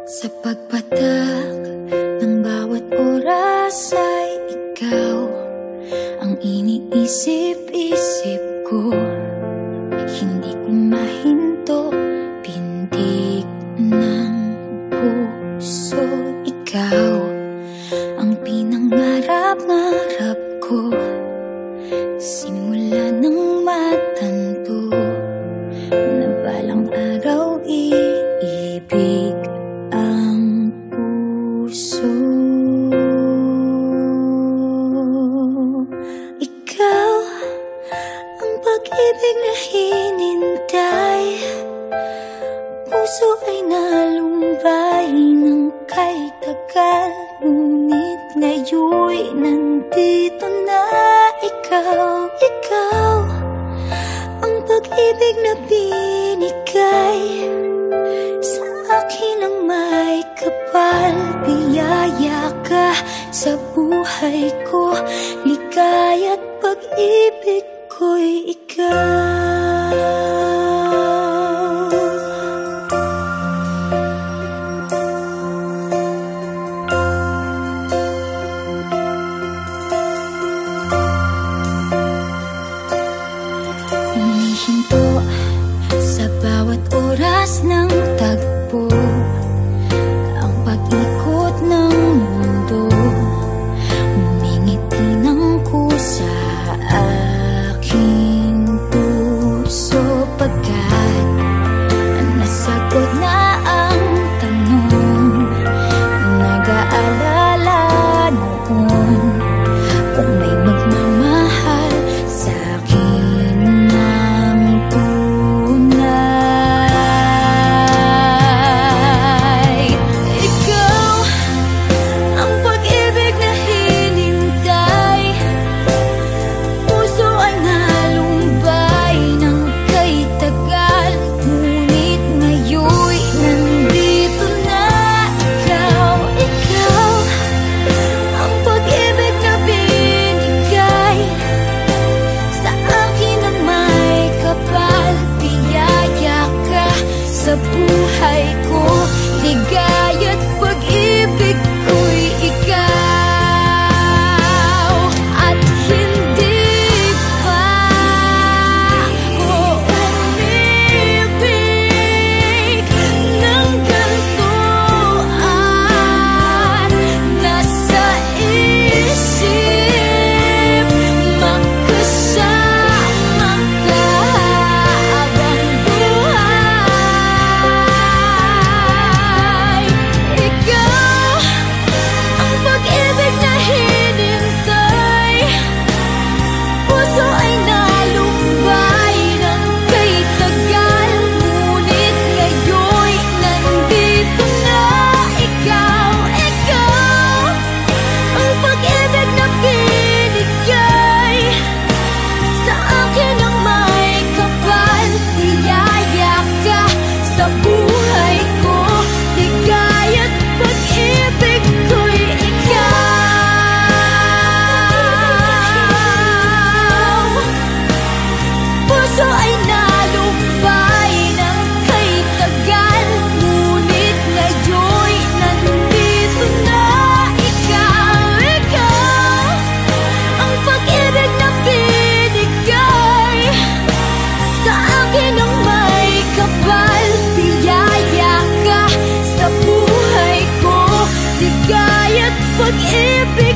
Sa pagpatak ng bawat oras ay ikaw ang iniisip-isip ko. Hindi ko mahinto, pintig ng puso. Ikaw ang pinangarap-ngarap ko, simula ng matanto na balang araw iibig ang puso. Ikaw ang pag-ibig na hinintay, puso ay nalumbay ng kay tagal, ngunit ngayon'y nandito na ikaw. Ikaw ang pag-ibig na binigay sa akin ang may kapal. Biyaya ka sa buhay ko, ligaya't pag-ibig ko'y ikaw. Humihinto sa bawat oras ng tagpo, ang pag-ikot ng mundo, humingiti ng kusa aking puso. Pagkat nasagot na ang tanong, nag-aalala noon kung may magmamahal sa akin ng tunay. Ikaw ang pag-ibig na hinintay, puso ay nalumbay ng kay tagal, ngunit ngayon'y nandito na ikaw. Ikaw ang pag-ibig na binigay sa akin ang may kapal. Biyaya ka sa buhay ko, ligaya't pag-ibig ko'y ikaw. At hindi pa ko umibig ng ganito, at nasa isip magkasama ka habang buhay. Ikaw ang pag-ibig na hinintay, puso ay nalumbay ng kay tagal, ngunit ngayon'y nandito na ikaw. Ikaw ang pag-ibig na binigay sa akin ang may kapal. Biyaya ka sa buhay ko, ligaya't pag-ibig ko'y ikaw. Puso ay nalumbay ng kay tagal, ngunit ngayon'y nandito na ikaw. Ikaw ang pag-ibig na binigay sa akin ang may kapal. Biyaya ka sa buhay ko, ligaya't pag-ibig